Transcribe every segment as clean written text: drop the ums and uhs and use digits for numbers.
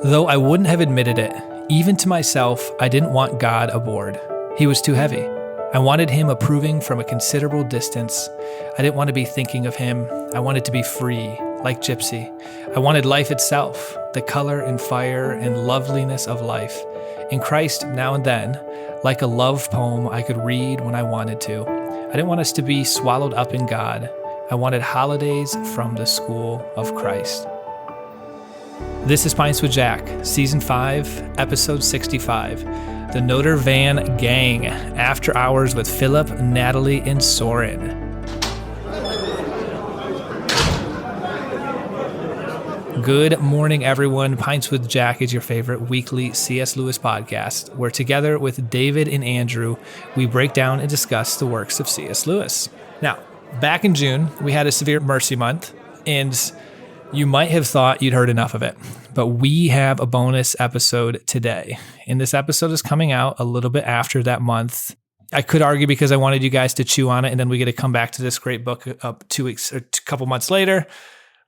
Though I wouldn't have admitted it, even to myself, I didn't want God aboard. He was too heavy. I wanted him approving from a considerable distance. I didn't want to be thinking of him. I wanted to be free, like Gypsy. I wanted life itself, the color and fire and loveliness of life. In Christ, now and then, like a love poem I could read when I wanted to. I didn't want us to be swallowed up in God. I wanted holidays from the school of Christ. This is Pints with Jack, Season 5, Episode 65, the Notre Van Gang, After Hours with Philip, Natalie, and Soren. Good morning, everyone. Pints with Jack is your favorite weekly C.S. Lewis podcast, where together with David and Andrew, we break down and discuss the works of C.S. Lewis. Now, back in June, we had a severe mercy month, and you might have thought you'd heard enough of it, but we have a bonus episode today. And this episode is coming out a little bit after that month. I could argue because I wanted you guys to chew on it, and then we get to come back to this great book up 2 weeks or a couple months later.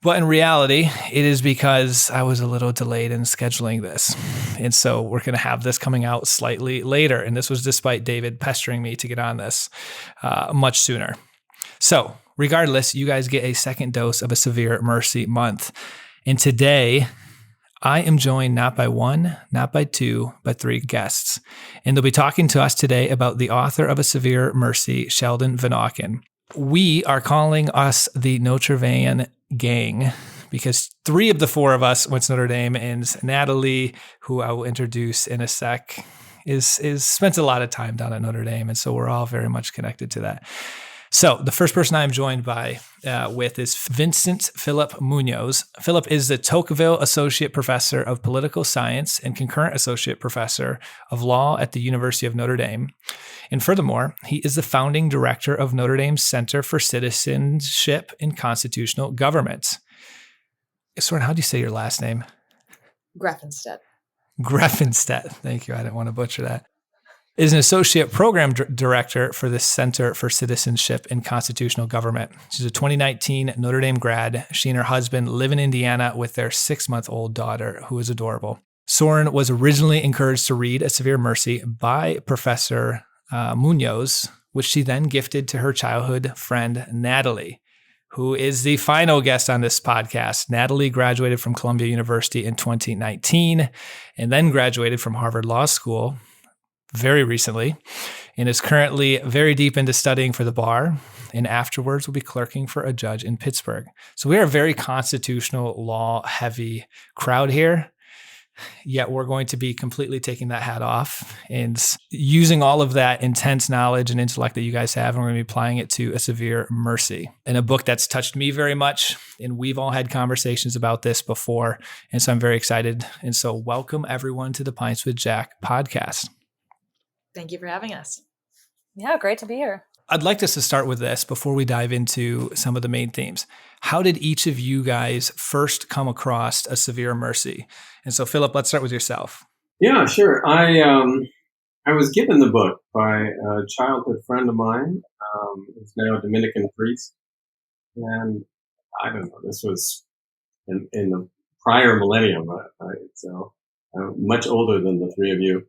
But in reality, it is because I was a little delayed in scheduling this. And so we're going to have this coming out slightly later. And this was despite David pestering me to get on this much sooner. So regardless, you guys get a second dose of a severe mercy month. And today, I am joined not by one, not by two, but three guests. And they'll be talking to us today about the author of A Severe Mercy, Sheldon Vanauken. We are calling us the Notre Van Gang because three of the four of us went to Notre Dame, and Natalie, who I will introduce in a sec, is spent a lot of time down at Notre Dame, and so we're all very much connected to that. So the first person I'm joined with is Vincent Phillip Muñoz. Philip is the Tocqueville Associate Professor of Political Science and Concurrent Associate Professor of Law at the University of Notre Dame. And furthermore, he is the founding director of Notre Dame's Center for Citizenship and Constitutional Government. Soren, how do you say your last name? Grefenstette. Grefenstette. Thank you. I didn't want to butcher that. Is an associate program director for the Center for Citizenship and Constitutional Government. She's a 2019 Notre Dame grad. She and her husband live in Indiana with their 6-month-old daughter, who is adorable. Soren was originally encouraged to read A Severe Mercy by Professor Muñoz, which she then gifted to her childhood friend, Natalie, who is the final guest on this podcast. Natalie graduated from Columbia University in 2019 and then graduated from Harvard Law School very recently, and is currently very deep into studying for the bar, and afterwards will be clerking for a judge in Pittsburgh. So we are a very constitutional law heavy crowd here, yet we're going to be completely taking that hat off and using all of that intense knowledge and intellect that you guys have, and we're going to be applying it to A Severe Mercy, and a book that's touched me very much. And we've all had conversations about this before, and so I'm very excited. And so welcome everyone to the Pints with Jack podcast. Thank you for having us. Yeah, great to be here. I'd like us to start with this before we dive into some of the main themes. How did each of you guys first come across A Severe Mercy? And so, Philip, let's start with yourself. Yeah, sure. I was given the book by a childhood friend of mine, who's now a Dominican priest. And I don't know, this was in the prior millennium, right? So much older than the three of you.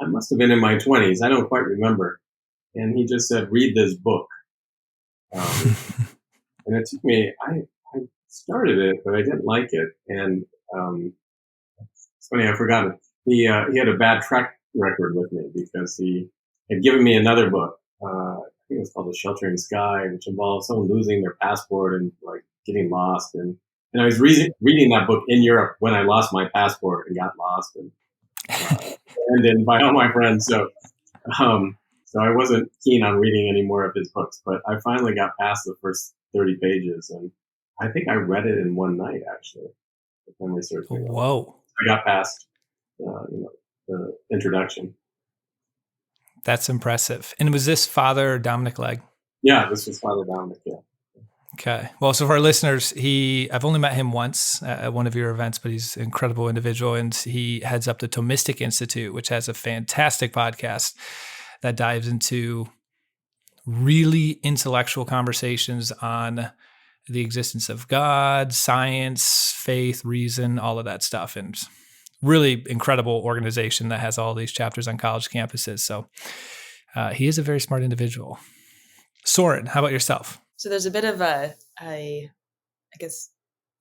I must have been in my 20s. I don't quite remember. And he just said, read this book. And it took me, I started it, but I didn't like it. And it's funny, I forgot it. He had a bad track record with me because he had given me another book. I think it was called The Sheltering Sky, which involved someone losing their passport and like getting lost. And I was reading that book in Europe when I lost my passport and got lost. And then by all my friends. So I wasn't keen on reading any more of his books, but I finally got past the first 30 pages, and I think I read it in one night, actually. Whoa. I got past, the introduction. That's impressive. And was this Father Dominic Legg? Yeah, this was Father Dominic, yeah. Okay. Well, so for our listeners, I've only met him once at one of your events, but he's an incredible individual, and he heads up the Thomistic Institute, which has a fantastic podcast that dives into really intellectual conversations on the existence of God, science, faith, reason, all of that stuff. And really incredible organization that has all these chapters on college campuses. So he is a very smart individual. Soren, how about yourself? So there's a bit of I guess,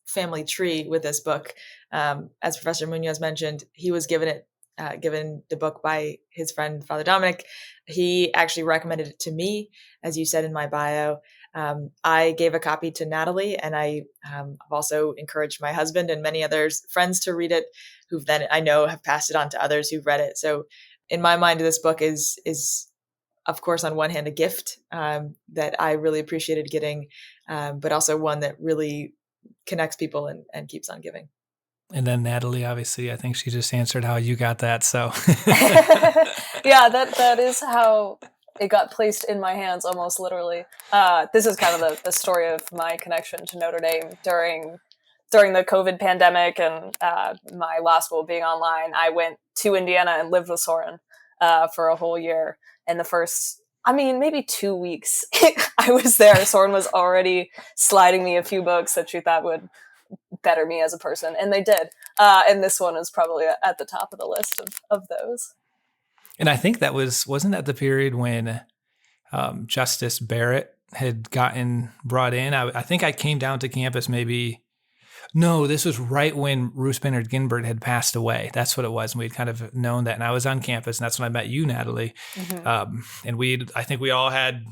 family tree with this book. As Professor Muñoz mentioned, he was given the book by his friend, Father Dominic. He actually recommended it to me, as you said in my bio. I gave a copy to Natalie, and I've also encouraged my husband and many others, friends, to read it, who've then I know have passed it on to others who've read it. So in my mind, this book is of course, on one hand, a gift that I really appreciated getting, but also one that really connects people and keeps on giving. And then Natalie, obviously, I think she just answered how you got that. So yeah, that is how it got placed in my hands, almost literally. This is kind of the story of my connection to Notre Dame during the COVID pandemic and my law school being online. I went to Indiana and lived with Soren for a whole year. And the first, maybe 2 weeks I was there, Soren was already sliding me a few books that she thought would better me as a person. And they did. And this one is probably at the top of the list of those. And I think wasn't that the period when Justice Barrett had gotten brought in? I think I came down to campus no, this was right when Ruth Bader Ginsburg had passed away. That's what it was. And we'd kind of known that. And I was on campus, and that's when I met you, Natalie. Mm-hmm. And I think we all had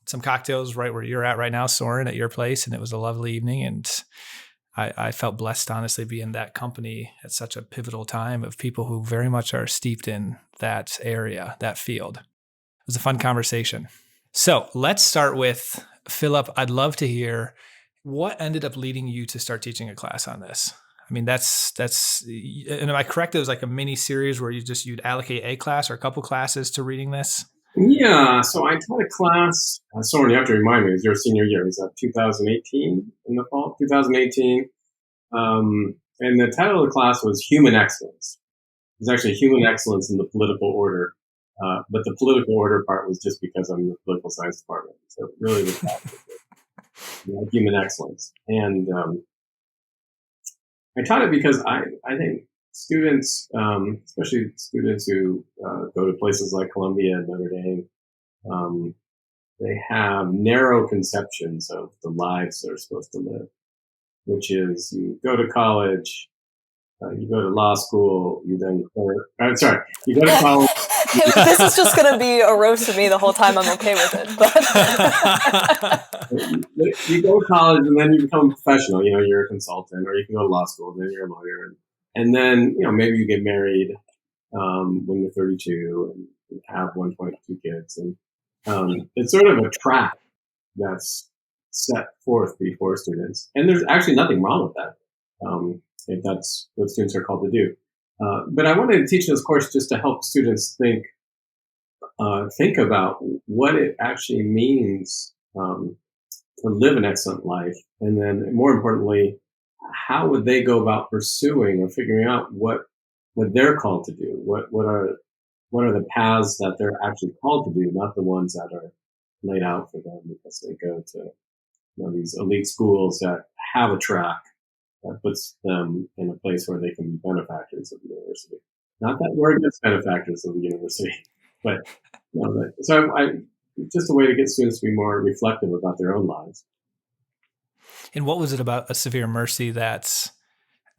some cocktails right where you're at right now, Soren, at your place. And it was a lovely evening. And I felt blessed, honestly, be in that company at such a pivotal time of people who very much are steeped in that area, that field. It was a fun conversation. So let's start with Phillip. I'd love to hear what ended up leading you to start teaching a class on this. That's, and am I correct? It was like a mini series where you'd allocate a class or a couple classes to reading this? Yeah, so I taught a class. Soren, you have to remind me, it was your senior year. Was that 2018 in the fall? 2018. And the title of the class was Human Excellence. It was actually Human Excellence in the Political Order. But the political order part was just because I'm in the political science department. So really the class was human excellence. And I taught it because I think students, especially students who go to places like Columbia and Notre Dame, they have narrow conceptions of the lives they're supposed to live, which is you go to college, you go to law school, you go to college. This is just going to be a roast of me the whole time. I'm okay with it. But you go to college and then you become a professional. You're a consultant, or you can go to law school and then you're a lawyer. And then, maybe you get married when you're 32 and you have 1.2 kids. And it's sort of a track that's set forth before students. And there's actually nothing wrong with that, if that's what students are called to do. But I wanted to teach this course just to help students think about what it actually means to live an excellent life, and then more importantly, how would they go about pursuing or figuring out what they're called to do? What are the paths that they're actually called to do, not the ones that are laid out for them because they go to these elite schools that have a track that puts them in a place where they can be benefactors of the university. Not that we're against benefactors of the university, but so just a way to get students to be more reflective about their own lives. And what was it about A Severe Mercy that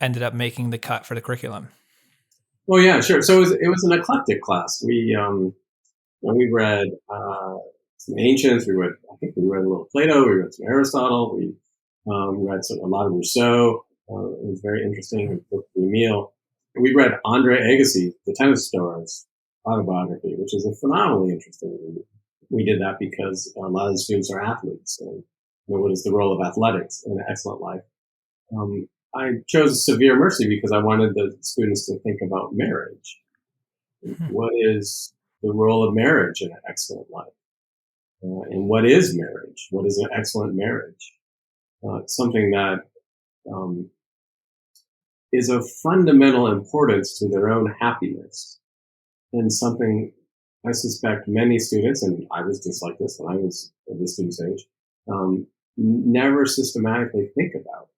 ended up making the cut for the curriculum? Well, yeah, sure. So it was an eclectic class. We read some ancients. I think we read a little Plato. We read some Aristotle. We read a lot of Rousseau. It was very interesting. We booked the meal. We read Andre Agassi, the tennis star's autobiography, which is a phenomenally interesting read. We did that because a lot of the students are athletes. And what is the role of athletics in an excellent life? I chose Severe Mercy because I wanted the students to think about marriage. What is the role of marriage in an excellent life? And what is marriage? What is an excellent marriage? Something that is of fundamental importance to their own happiness, and something I suspect many students, and I was just like this when I was at this student's age, never systematically think about.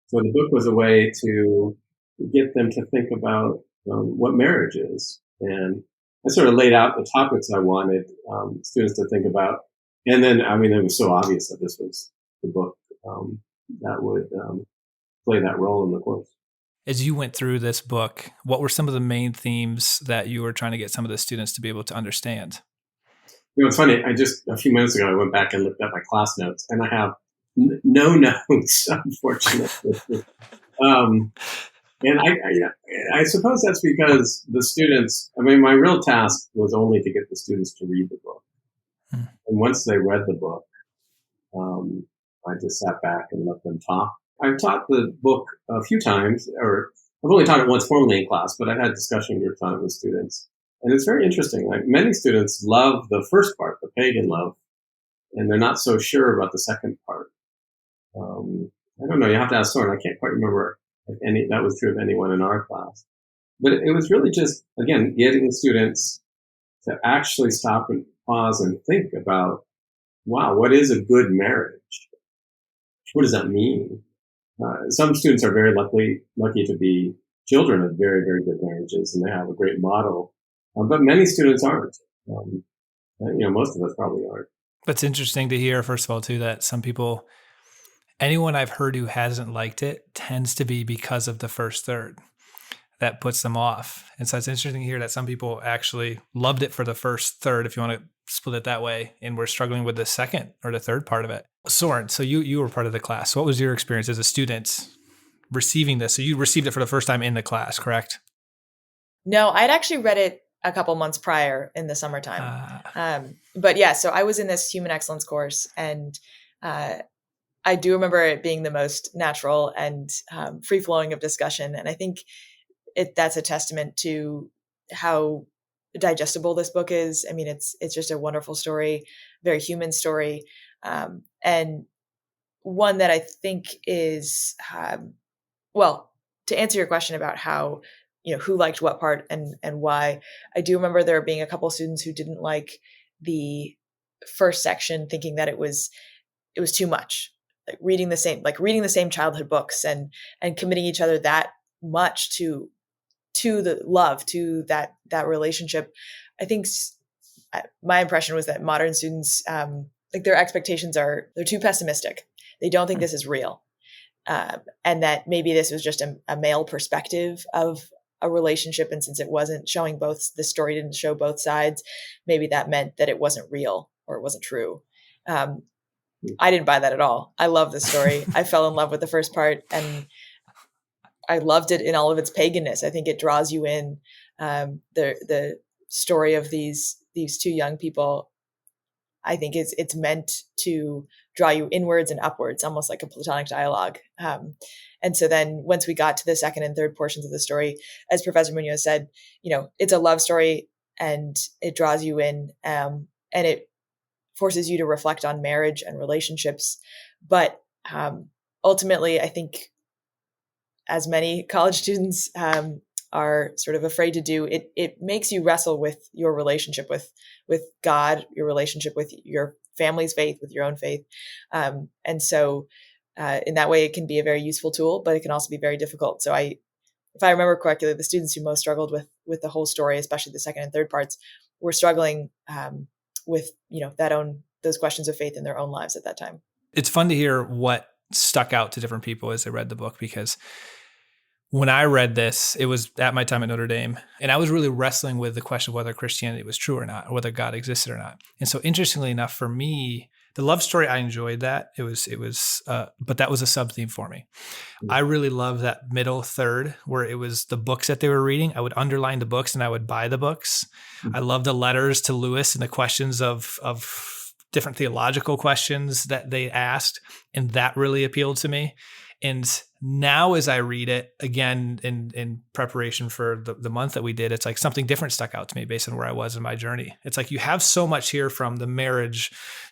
So the book was a way to get them to think about what marriage is. And I sort of laid out the topics I wanted students to think about. And then, it was so obvious that this was the book that would play that role in the course. As you went through this book, what were some of the main themes that you were trying to get some of the students to be able to understand? It's funny. A few minutes ago, I went back and looked at my class notes, and I have no notes, unfortunately. And I suppose that's because the students, my real task was only to get the students to read the book. And once they read the book, I just sat back and let them talk. I've taught the book a few times, or I've only taught it once formally in class, but I've had discussion groups on it with students. And it's very interesting. Like, many students love the first part, the pagan love, and they're not so sure about the second part. I don't know. You have to ask Soren. I can't quite remember if that was true of anyone in our class. But it was really just, again, getting the students to actually stop and pause and think about, wow, what is a good marriage? What does that mean? Some students are very lucky to be children of very, very good marriages, and they have a great model. But many students aren't. Most of us probably aren't. It's interesting to hear, first of all, too, that some people, anyone I've heard who hasn't liked it tends to be because of the first third. That puts them off. And so it's interesting to hear that some people actually loved it for the first third, if you want to split it that way, and we're struggling with the second or the third part of it. Soren, so you were part of the class. So what was your experience as a student receiving this? So you received it for the first time in the class, correct? No, I'd actually read it a couple months prior in the summertime. But yeah, so I was in this human excellence course, and I do remember it being the most natural and free-flowing of discussion. And I think that's a testament to how digestible this book is. It's just a wonderful story, very human story, and one that I think is, to answer your question about how, who liked what part and why, I do remember there being a couple of students who didn't like the first section, thinking that it was too much, like reading the same childhood books and committing each other that much to the love, to that relationship. I think my impression was that modern students, their expectations they're too pessimistic. They don't think this is real. And that maybe this was just a male perspective of a relationship. And since it wasn't showing the story didn't show both sides, maybe that meant that it wasn't real or it wasn't true. I didn't buy that at all. I love the story. I fell in love with the first part, and I loved it in all of its paganness. I think it draws you in. The story of these two young people, I think it's meant to draw you inwards and upwards, almost like a Platonic dialogue. And so then once we got to the second and third portions of the story, as Professor Muñoz said, it's a love story, and it draws you in, and it forces you to reflect on marriage and relationships. But ultimately, I think, as many college students are sort of afraid to do, it makes you wrestle with your relationship with God, your relationship with your family's faith, with your own faith. And so in that way, it can be a very useful tool, but it can also be very difficult. So if I remember correctly, the students who most struggled with the whole story, especially the second and third parts, were struggling with those questions of faith in their own lives at that time. It's fun to hear what stuck out to different people as they read the book, because when I read this, it was at my time at Notre Dame, and I was really wrestling with the question of whether Christianity was true or not, or whether God existed or not. And so, interestingly enough, for me, the love story, I enjoyed that. But that was a sub theme for me. I really loved that middle third where it was the books that they were reading. I would underline the books and I would buy the books. I love the letters to Lewis and the questions of different theological questions that they asked. And that really appealed to me. And now as I read it again in preparation for the month that we did, it's like something different stuck out to me based on where I was in my journey. It's like you have so much here, from the marriage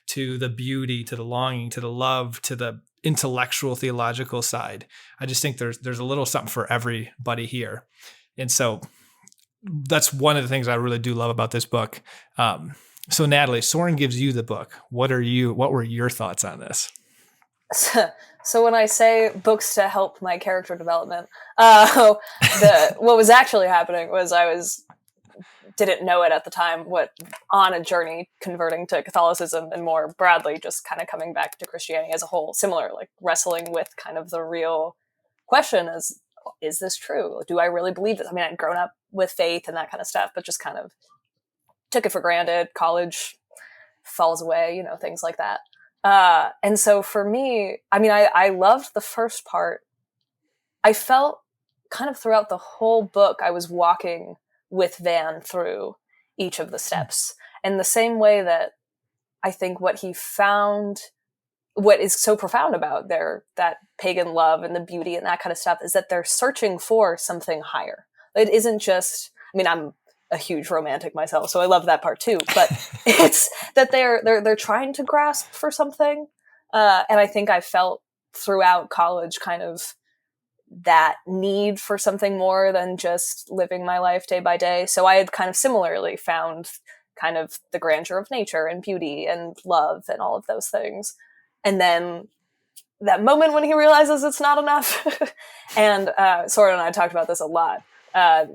to the beauty, to the longing, to the love, to the intellectual theological side. I just think there's a little something for everybody here. And so that's one of the things I really do love about this book. So Natalie, Soren gives you the book. What were your thoughts on this? So when I say books to help my character development, what was actually happening was didn't know it at the time, on a journey converting to Catholicism, and more broadly, just kind of coming back to Christianity as a whole, similar, like wrestling with kind of the real question is this true? Do I really believe this? I mean, I'd grown up with faith and that kind of stuff, but just kind of took it for granted. College falls away, things like that. And so for me, I mean, I loved the first part. I felt kind of throughout the whole book, I was walking with Van through each of the steps. And the same way that I think what he found, what is so profound about that pagan love and the beauty and that kind of stuff, is that they're searching for something higher. It isn't just, I mean, I'm a huge romantic myself, so I love that part too, but it's that they're trying to grasp for something. And I think I felt throughout college kind of that need for something more than just living my life day by day. So I had kind of similarly found kind of the grandeur of nature and beauty and love and all of those things. And then that moment when he realizes it's not enough. And Soren and I talked about this a lot.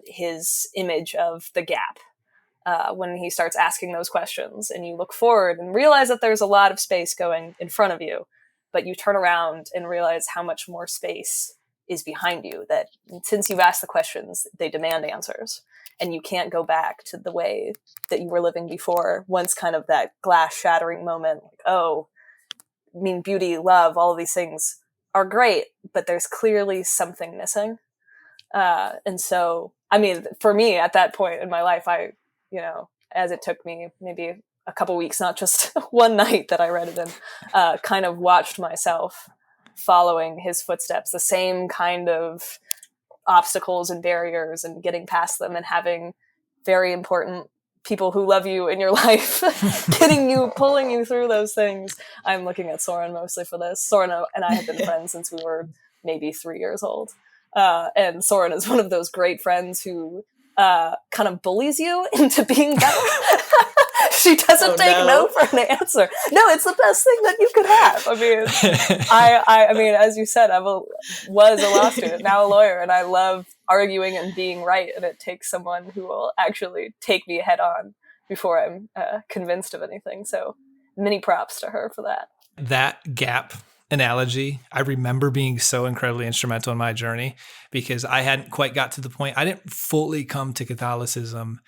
His image of the gap, when he starts asking those questions and you look forward and realize that there's a lot of space going in front of you, but you turn around and realize how much more space is behind you, that since you've asked the questions, they demand answers, and you can't go back to the way that you were living before. Once kind of that glass shattering moment, like, oh, I mean, beauty, love, all of these things are great, but there's clearly something missing. And so, I mean, for me at that point in my life, as it took me maybe a couple weeks, not just one night that I read it in, kind of watched myself following his footsteps, the same kind of obstacles and barriers, and getting past them, and having very important people who love you in your life, pulling you through those things. I'm looking at Soren mostly for this. Soren and I have been friends since we were maybe 3 years old. And Soren is one of those great friends who kind of bullies you into being better. She doesn't take no for an answer. No, it's the best thing that you could have. I mean, I mean, as you said, was a law student, now a lawyer, and I love arguing and being right. And it takes someone who will actually take me head on before I'm convinced of anything. So many props to her for that. That gap analogy, I remember being so incredibly instrumental in my journey, because I hadn't quite got to the point. I didn't fully come to Catholicism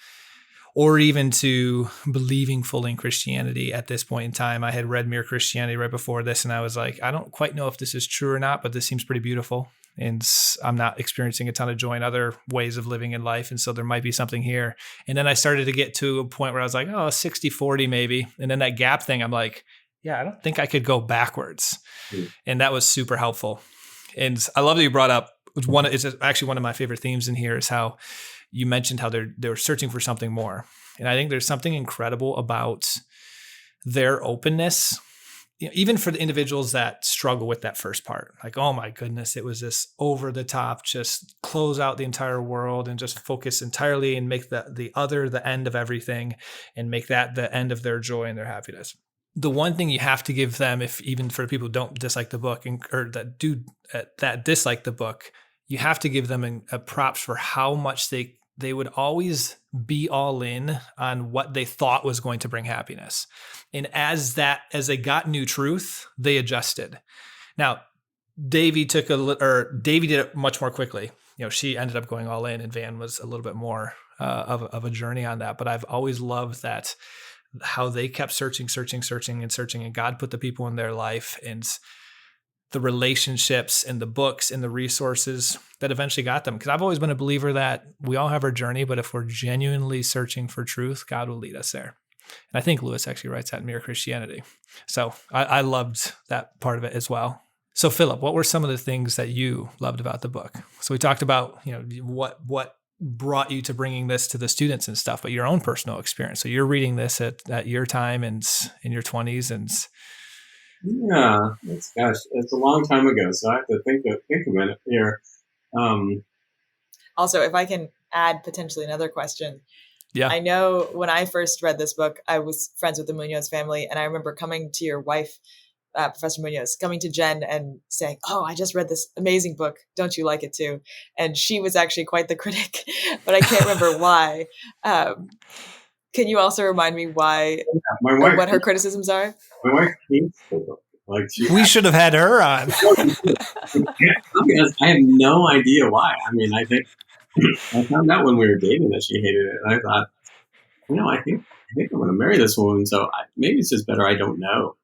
or even to believing fully in Christianity at this point in time. I had read Mere Christianity right before this, and I was like, I don't quite know if this is true or not, but this seems pretty beautiful. And I'm not experiencing a ton of joy in other ways of living in life. And so there might be something here. And then I started to get to a point where I was like, 60-40 maybe. And then that gap thing, I'm like, yeah, I don't think I could go backwards. And that was super helpful. And I love that you brought up, it's actually one of my favorite themes in here, is how you mentioned how they're searching for something more. And I think there's something incredible about their openness, even for the individuals that struggle with that first part. Like, oh my goodness, it was this over the top, just close out the entire world and just focus entirely and make the other the end of everything, and make that the end of their joy and their happiness. The one thing you have to give them, if even for people who don't dislike the book, or that do that dislike the book, you have to give them a props for how much they would always be all in on what they thought was going to bring happiness. And as they got new truth, they adjusted. Now, Davy did it much more quickly. She ended up going all in, and Van was a little bit more of a journey on that. But I've always loved that, how they kept searching, and God put the people in their life and the relationships and the books and the resources that eventually got them. Because I've always been a believer that we all have our journey, but if we're genuinely searching for truth, God will lead us there. And I think Lewis actually writes that in Mere Christianity. So I loved that part of it as well. So Philip, what were some of the things that you loved about the book? So we talked about, what brought you to bringing this to the students and stuff, but your own personal experience. So you're reading this at your time and in your 20s, and yeah, it's a long time ago, so I have to think a minute here. Also, if I can add potentially another question, Yeah. I know when I first read this book, I was friends with the Muñoz family, and I remember coming to your wife, Professor Muñoz, coming to Jen and saying, "Oh, I just read this amazing book. Don't you like it too?" And she was actually quite the critic, but I can't remember why. Can you also remind me why My or wife, what her criticisms are? my wife hates the book. Like We should have had her on. I have no idea why. I mean, I think I found out when we were dating that she hated it, and I thought, I think I'm going to marry this woman. So maybe it's just better I don't know.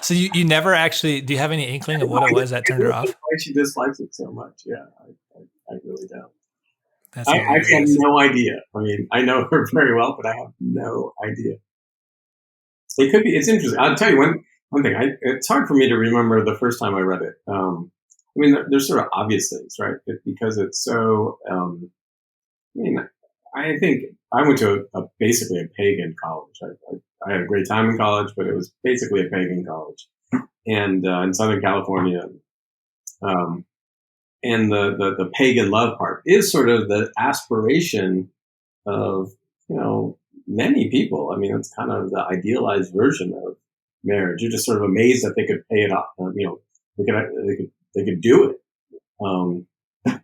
So you never actually, do you have any inkling of what it was that turned her off? Why she dislikes it so much? Yeah, I really don't. That's I have no idea. I mean, I know her very well, but I have no idea. It could be. It's interesting. I'll tell you one thing. It's hard for me to remember the first time I read it. I mean, there's sort of obvious things, right? Because it's so. I think I went to basically a pagan college. I had a great time in college, but it was basically a pagan college, and in Southern California. And the pagan love part is sort of the aspiration of, many people. I mean, it's kind of the idealized version of marriage. You're just sort of amazed that they could pay it off. They could do it.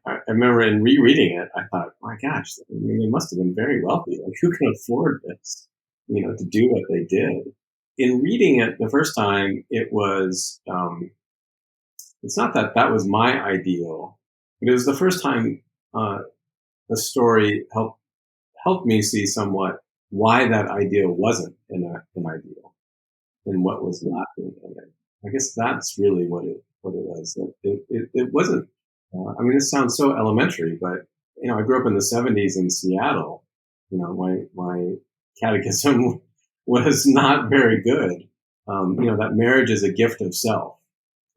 I remember in rereading it, I thought, my gosh, I mean, they must have been very wealthy. Like, who can afford this, to do what they did? In reading it the first time, it was, it's not that was my ideal, but it was the first time the story helped me see somewhat why that ideal wasn't an ideal and what was lacking in it. I guess that's really what it was. It wasn't. I mean, this sounds so elementary, but I grew up in the '70s in Seattle. My catechism was not very good. That marriage is a gift of self.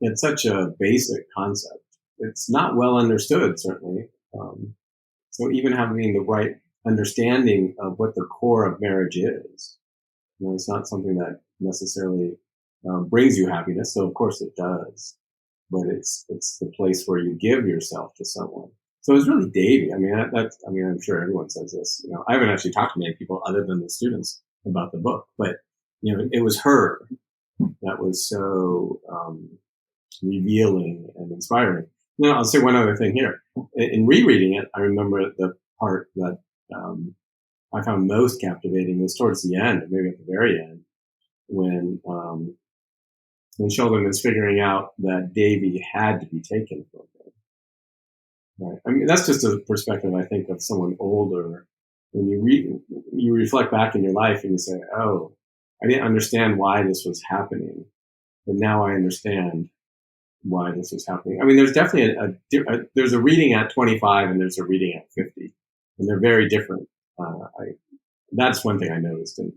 It's such a basic concept. It's not well understood, certainly. So even having the right understanding of what the core of marriage is, it's not something that necessarily brings you happiness. So of course it does, but it's the place where you give yourself to someone. So it's really Davy. I mean, I'm sure everyone says this. I haven't actually talked to many people other than the students about the book, but it was her that was so revealing and inspiring. I'll say one other thing here. In rereading it, I remember the part that I found most captivating was towards the end, maybe at the very end, when Sheldon is figuring out that Davy had to be taken from him. Right? I mean, that's just a perspective, I think, of someone older. When you reflect back in your life and you say, "Oh, I didn't understand why this was happening, but now I understand why this was happening." I mean, there's definitely there's a reading at 25 and there's a reading at 50, and they're very different. That's one thing I noticed in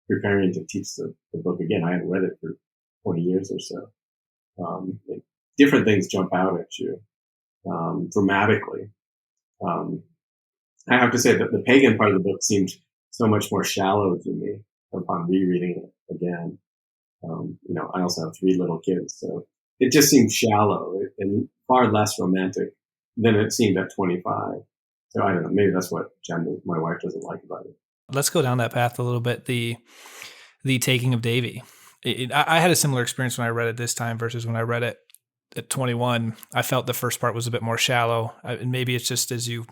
preparing to teach the book again. I hadn't read it for 20 years or so. Different things jump out at you dramatically. I have to say that the pagan part of the book seemed so much more shallow to me upon rereading it again. I also have 3 little kids, so it just seemed shallow and far less romantic than it seemed at 25. So I don't know. Maybe that's what Jen, my wife, doesn't like about it. Let's go down that path a little bit. The taking of Davy. I had a similar experience when I read it this time versus when I read it at 21. I felt the first part was a bit more shallow. And maybe it's just as you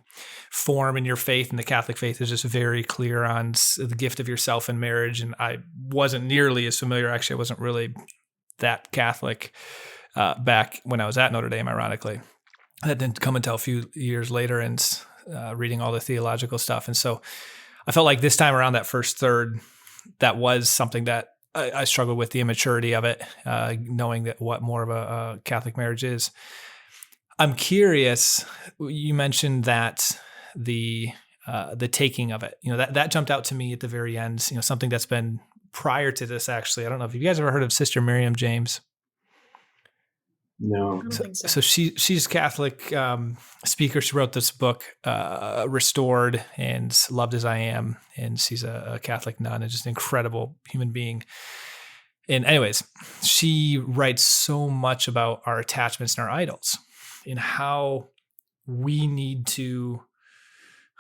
form in your faith, and the Catholic faith is just very clear on the gift of yourself in marriage. And I wasn't nearly as familiar. Actually, I wasn't really that Catholic back when I was at Notre Dame, ironically. That didn't come until a few years later and reading all the theological stuff. And so I felt like this time around, that first third, that was something that I struggled with, the immaturity of it, knowing that what more of a Catholic marriage is. I'm curious, you mentioned that the taking of it, that jumped out to me at the very end, something that's been prior to this, actually. I don't know if you guys ever heard of Sister Miriam James. No. I don't think so. So she's a Catholic speaker. She wrote this book, Restored and Loved as I Am. And she's a Catholic nun and just an incredible human being. And anyways, she writes so much about our attachments and our idols and how we need to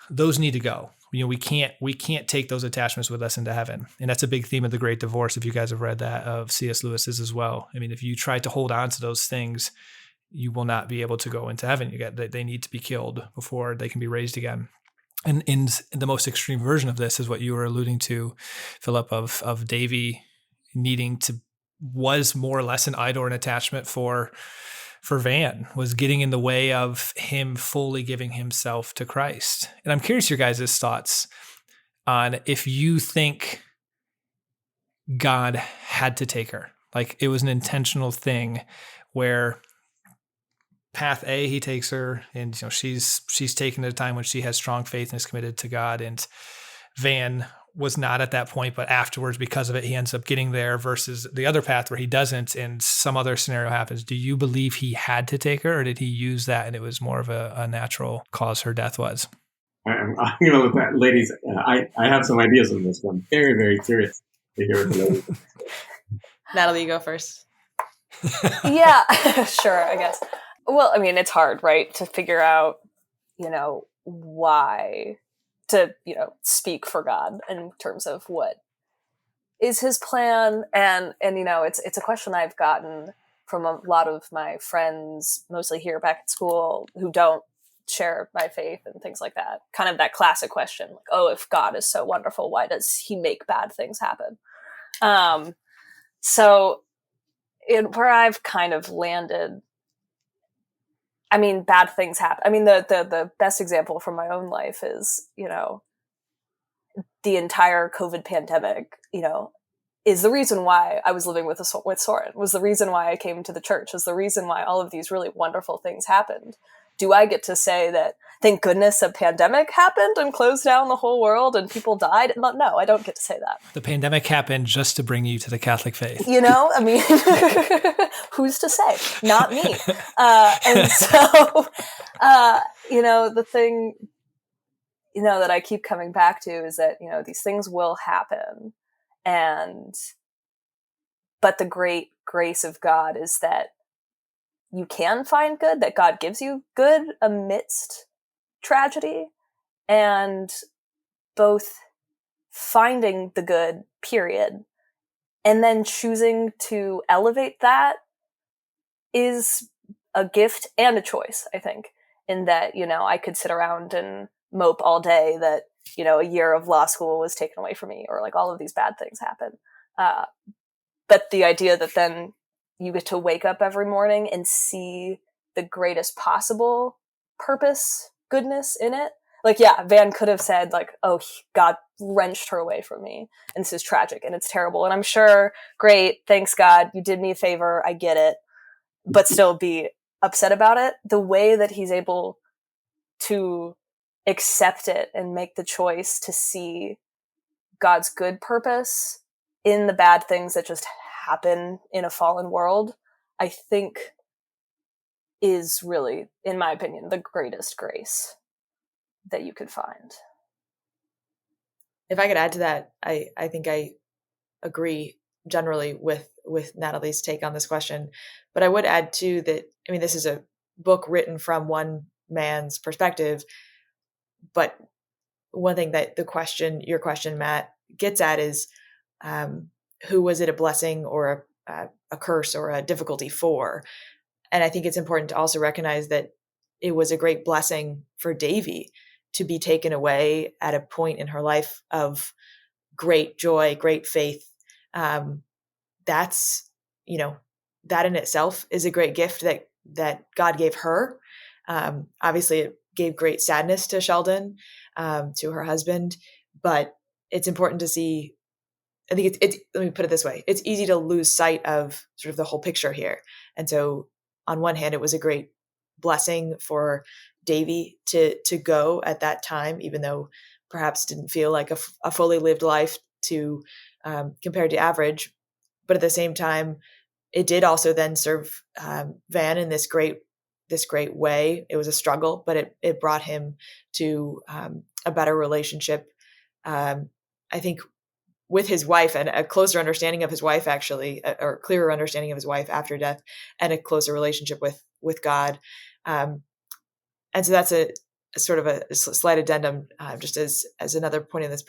those need to go. We can't take those attachments with us into heaven. And that's a big theme of The Great Divorce. If you guys have read that, of C.S. Lewis's as well. I mean, if you try to hold on to those things, you will not be able to go into heaven. They need to be killed before they can be raised again. And in the most extreme version of this is what you were alluding to, Philip, of Davy needing to, was more or less an idol or an attachment for Van, was getting in the way of him fully giving himself to Christ. And I'm curious your guys' thoughts on if you think God had to take her, like it was an intentional thing where path A, he takes her, and she's taken at a time when she has strong faith and is committed to God, and Van was not at that point, but afterwards, because of it, he ends up getting there, versus the other path where he doesn't and some other scenario happens. Do you believe he had to take her, or did he use that and it was more of a natural cause her death was? I'm going to look at ladies. I have some ideas on this one. Very, very curious to hear what the ladies. Natalie, you go first. Yeah, sure, I guess. Well, I mean, it's hard, right, to figure out, why to, speak for God in terms of what is his plan. And it's a question I've gotten from a lot of my friends, mostly here back at school, who don't share my faith and things like that. Kind of that classic question, like, oh, if God is so wonderful, why does he make bad things happen? So where I've kind of landed, I mean, bad things happen. I mean, the best example from my own life is, the entire COVID pandemic, is the reason why I was living with Soren, was the reason why I came to the church, was the reason why all of these really wonderful things happened. Do I get to say that, thank goodness a pandemic happened and closed down the whole world and people died? No, I don't get to say that. The pandemic happened just to bring you to the Catholic faith. I mean, who's to say? Not me. And so, the thing, that I keep coming back to is that, these things will happen. But the great grace of God is that you can find good, that God gives you good amidst tragedy, and both finding the good, period, and then choosing to elevate that is a gift and a choice, I think, in that, I could sit around and mope all day that, a year of law school was taken away from me, or like all of these bad things happen. But the idea that then you get to wake up every morning and see the greatest possible purpose, goodness in it. Like, yeah, Van could have said like, oh, God wrenched her away from me and this is tragic and it's terrible. And I'm sure, great, thanks God, you did me a favor, I get it, but still be upset about it. The way that he's able to accept it and make the choice to see God's good purpose in the bad things that just happen in a fallen world, I think is really, in my opinion, the greatest grace that you could find. If I could add to that, I think I agree generally with Natalie's take on this question, but I would add too that, I mean, this is a book written from one man's perspective, but one thing that your question, Matt, gets at is, who was it a blessing or a curse or a difficulty for? And I think it's important to also recognize that it was a great blessing for Davy to be taken away at a point in her life of great joy, great faith. That's, that in itself is a great gift that God gave her. Obviously it gave great sadness to Sheldon, to her husband, but it's important to see, I think it's, let me put it this way. It's easy to lose sight of sort of the whole picture here. And so on one hand, it was a great blessing for Davy to go at that time, even though perhaps didn't feel like a fully lived life to compared to average. But at the same time, it did also then serve Van in this great way. It was a struggle, but it brought him to a better relationship. I think with his wife, and a closer understanding of his wife, actually, or clearer understanding of his wife after death, and a closer relationship with God. And so that's sort of a slight addendum, just as another point in this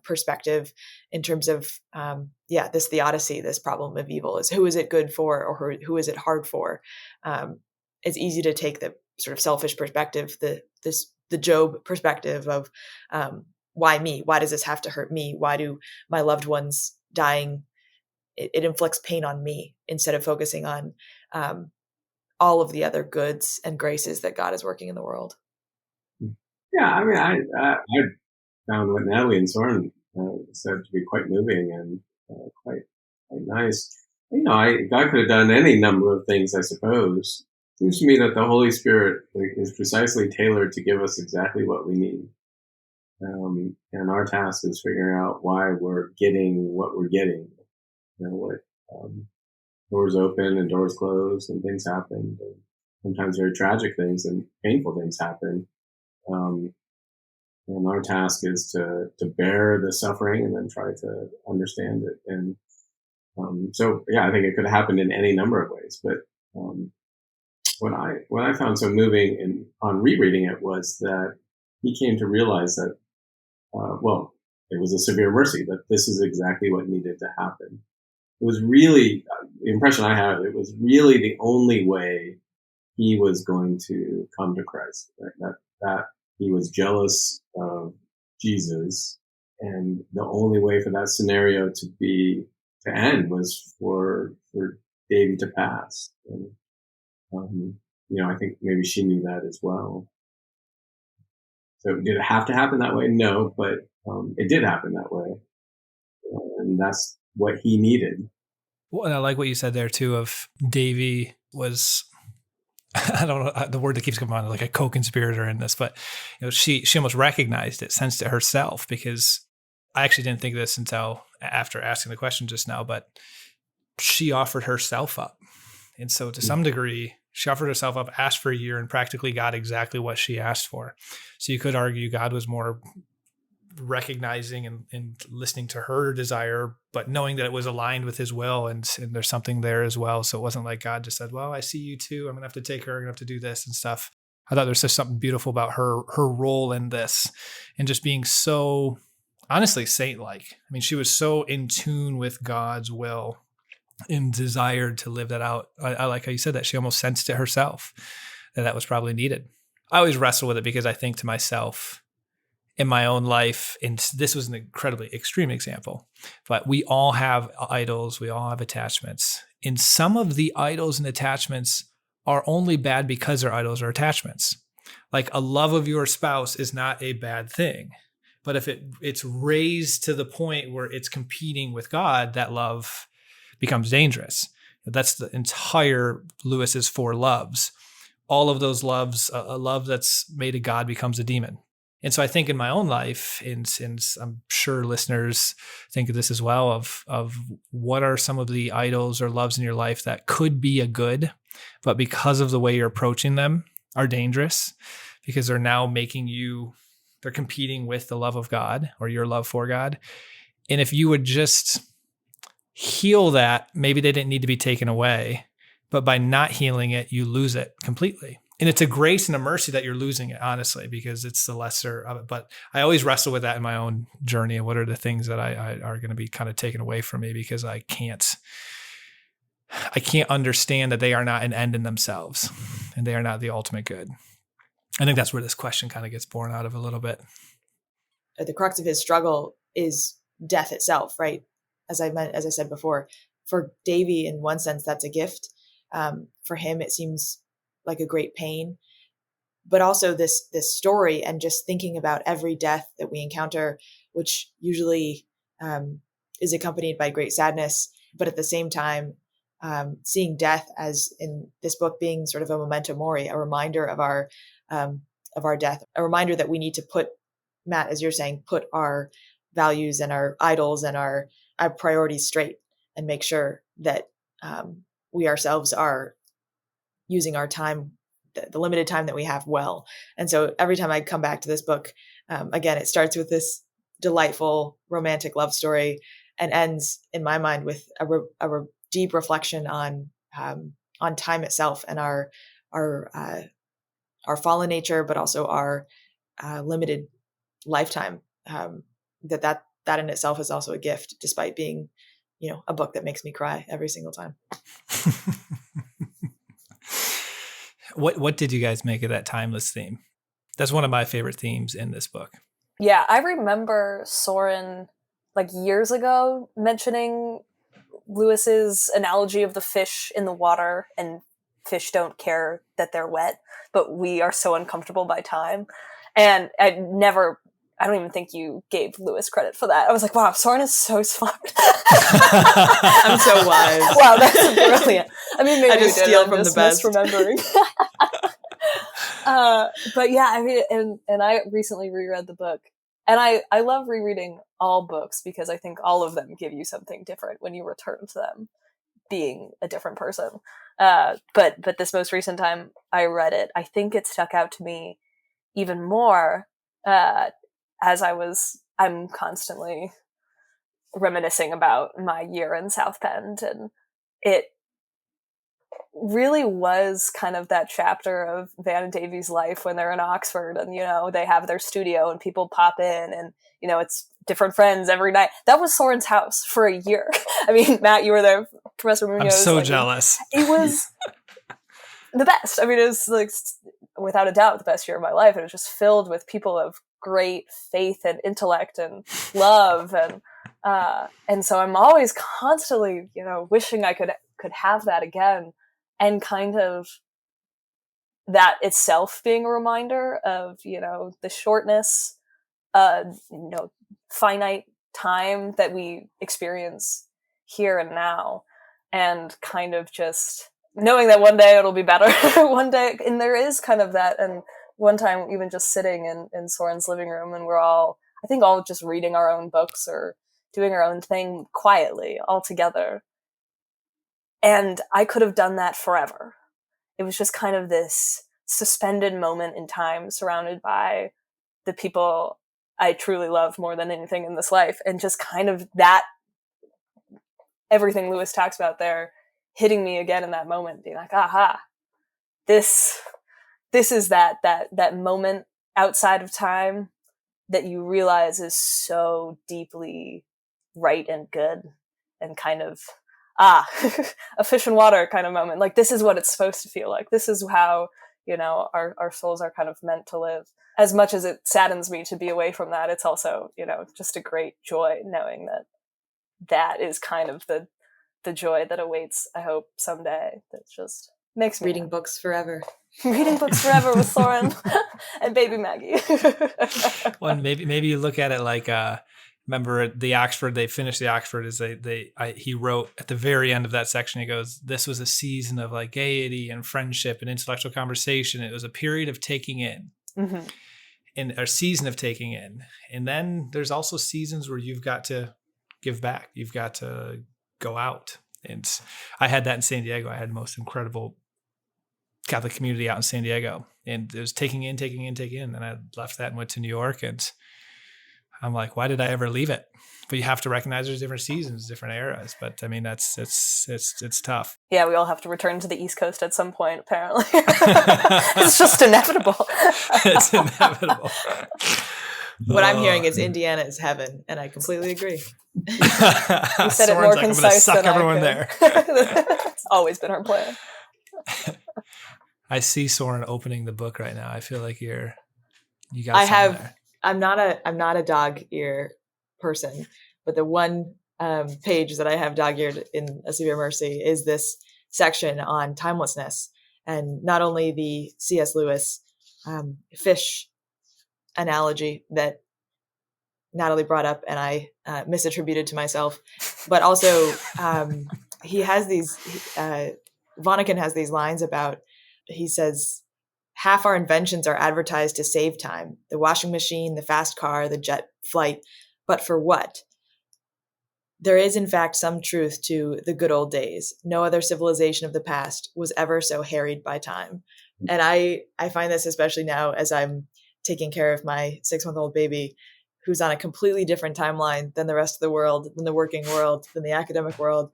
perspective in terms of, this theodicy, this problem of evil is who is it good for, or who is it hard for? It's easy to take the sort of selfish perspective, the Job perspective of, why me? Why does this have to hurt me? Why do my loved ones dying? It inflicts pain on me, instead of focusing on all of the other goods and graces that God is working in the world. Yeah, I mean, I found what Natalie and Soren said to be quite moving and quite nice. God could have done any number of things, I suppose. It seems to me that the Holy Spirit is precisely tailored to give us exactly what we need. And our task is figuring out why we're getting what we're getting. Doors open and doors close and things happen. And sometimes very tragic things and painful things happen. And our task is to bear the suffering and then try to understand it. And I think it could have happened in any number of ways. But what I found so moving on rereading it was that he came to realize that, it was a severe mercy, that this is exactly what needed to happen. It was really, the impression I have, it was really the only way he was going to come to Christ. Right? That he was jealous of Jesus, and the only way for that scenario to end was for Davy to pass. And, I think maybe she knew that as well. So did it have to happen that way? No, but it did happen that way. And that's what he needed. Well, and I like what you said there too, of Davy was, I don't know the word that keeps coming on, like a co-conspirator in this, but she almost recognized it, sensed it herself, because I actually didn't think of this until after asking the question just now, but she offered herself up. And so to some degree, she offered herself up, asked for a year, and practically got exactly what she asked for. So you could argue God was more recognizing and listening to her desire, but knowing that it was aligned with his will, and there's something there as well. So it wasn't like God just said, well, I see you too, I'm gonna have to take her, I'm gonna have to do this and stuff. I thought there's just something beautiful about her role in this, and just being so honestly saint-like. I mean, she was so in tune with God's will and desired to live that out. I like how you said that. She almost sensed it herself, that was probably needed. I always wrestle with it because I think to myself, in my own life, and this was an incredibly extreme example, but we all have idols, we all have attachments. And some of the idols and attachments are only bad because they're idols or attachments. Like a love of your spouse is not a bad thing, but if it's raised to the point where it's competing with God, that love becomes dangerous. That's the entire Lewis's 4 loves. All of those loves, a love that's made a God becomes a demon. And so I think in my own life, and I'm sure listeners think of this as well, of what are some of the idols or loves in your life that could be a good, but because of the way you're approaching them are dangerous, because they're now they're competing with the love of God or your love for God. And if you would just heal that, maybe they didn't need to be taken away, but by not healing it, you lose it completely. And it's a grace and a mercy that you're losing it, honestly, because it's the lesser of it. But I always wrestle with that in my own journey. And what are the things that I are going to be kind of taken away from me, because I can't understand that they are not an end in themselves and they are not the ultimate good. I think that's where this question kind of gets born out of a little bit. The crux of his struggle is death itself, right? As I said before, for Davy, in one sense, that's a gift. For him, it seems like a great pain, but also this story, and just thinking about every death that we encounter, which usually is accompanied by great sadness, but at the same time, seeing death as in this book being sort of a memento mori, a reminder of our death, a reminder that we need to put, Matt, as you're saying, put our values and our idols and our priorities straight, and make sure that we ourselves are using our time, the limited time that we have, well. And so every time I come back to this book, again, it starts with this delightful romantic love story and ends, in my mind, with a deep reflection on time itself and our fallen nature, but also our limited lifetime. That in itself is also a gift, despite being, a book that makes me cry every single time. What did you guys make of that timeless theme? That's one of my favorite themes in this book. Yeah, I remember Soren, like years ago, mentioning Lewis's analogy of the fish in the water, and fish don't care that they're wet, but we are so uncomfortable by time. And I don't even think you gave Lewis credit for that. I was like, wow, Soren is so smart. I'm so wise. Wow, that's brilliant. I mean, maybe I just steal from the best. Misremembering. But yeah, I mean, and I recently reread the book, and I love rereading all books because I think all of them give you something different when you return to them, being a different person. But this most recent time I read it, I think it stuck out to me even more as I'm constantly reminiscing about my year in South Bend, and it really was kind of that chapter of Van and Davy's life when they're in Oxford, and they have their studio and people pop in, and it's different friends every night. That was Soren's house for a year. I mean, Matt, you were there, Professor Muñoz. I'm so jealous. It was the best. I mean, it was like, without a doubt, the best year of my life. It was just filled with people of great faith and intellect and love, and so I'm always constantly, wishing I could have that again, and kind of that itself being a reminder of the shortness, finite time that we experience here and now, and kind of just knowing that one day it'll be better. One day, and there is kind of that. And one time, even just sitting in Soren's living room, and we're all just reading our own books or doing our own thing quietly all together. And I could have done that forever. It was just kind of this suspended moment in time, surrounded by the people I truly love more than anything in this life. And just kind of that, everything Lewis talks about there, hitting me again in that moment, being like, aha, this is that moment outside of time that you realize is so deeply right and good, and kind of, a fish in water kind of moment. Like, this is what it's supposed to feel like. This is how, our souls are kind of meant to live. As much as it saddens me to be away from that, it's also, just a great joy knowing that is kind of the joy that awaits, I hope, someday. That just makes me reading books forever. Reading books forever with Soren and baby Maggie. Well, maybe you look at it like, remember the Oxford, they finished the Oxford as he wrote at the very end of that section, he goes, this was a season of like gaiety and friendship and intellectual conversation. It was a period of taking in. Mm-hmm. And a season of taking in. And then there's also seasons where you've got to give back. You've got to go out. And I had that in San Diego. I had the most incredible Catholic community out in San Diego. And it was taking in. And I left that and went to New York. And I'm like, why did I ever leave it? But you have to recognize there's different seasons, different eras. But I mean, it's tough. Yeah, we all have to return to the East Coast at some point, apparently. It's just inevitable. It's inevitable. What I'm hearing is Indiana is heaven, and I completely agree. You said it more concise suck than everyone I could. there. It's always been our plan. I see Soren opening the book right now. I feel like you got something there. I'm not a dog ear person, but the one page that I have dog eared in A Severe Mercy is this section on timelessness, and not only the C.S. Lewis fish analogy that Natalie brought up and I misattributed to myself, but also he has these Vanauken has these lines about, he says, half our inventions are advertised to save time. The washing machine, the fast car, the jet flight. But for what? There is, in fact, some truth to the good old days. No other civilization of the past was ever so harried by time. And I find this especially now as I'm taking care of my 6-month-old baby, who's on a completely different timeline than the rest of the world, than the working world, than the academic world.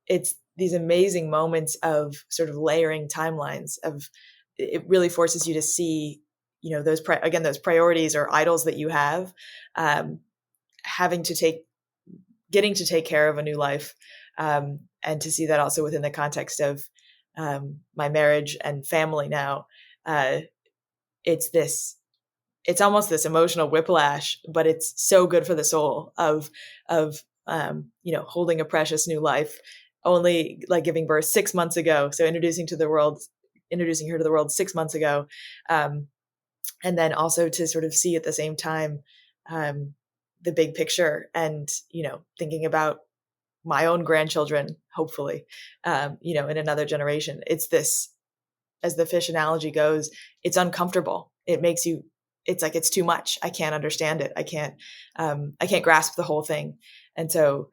It's these amazing moments of sort of layering timelines, of it really forces you to see, those priorities or idols that you have, getting to take care of a new life, and to see that also within the context of my marriage and family now. It's almost this emotional whiplash, but it's so good for the soul of holding a precious new life, only like giving birth 6 months ago. So introducing her to the world 6 months ago. And then also to sort of see at the same time, the big picture and, thinking about my own grandchildren, hopefully, in another generation. It's this, as the fish analogy goes, it's uncomfortable. It's like, it's too much. I can't understand it. I can't grasp the whole thing. And so,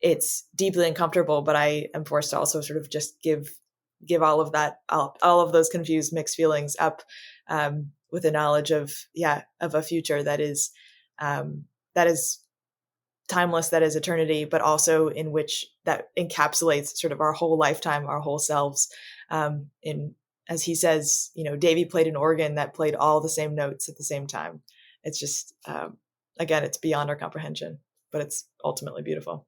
it's deeply uncomfortable, but I am forced to also sort of just give all of that, all of those confused, mixed feelings up, with the knowledge of a future that is timeless, that is eternity, but also in which that encapsulates sort of our whole lifetime, our whole selves. As he says, Davy played an organ that played all the same notes at the same time. It's just, again, it's beyond our comprehension, but it's ultimately beautiful.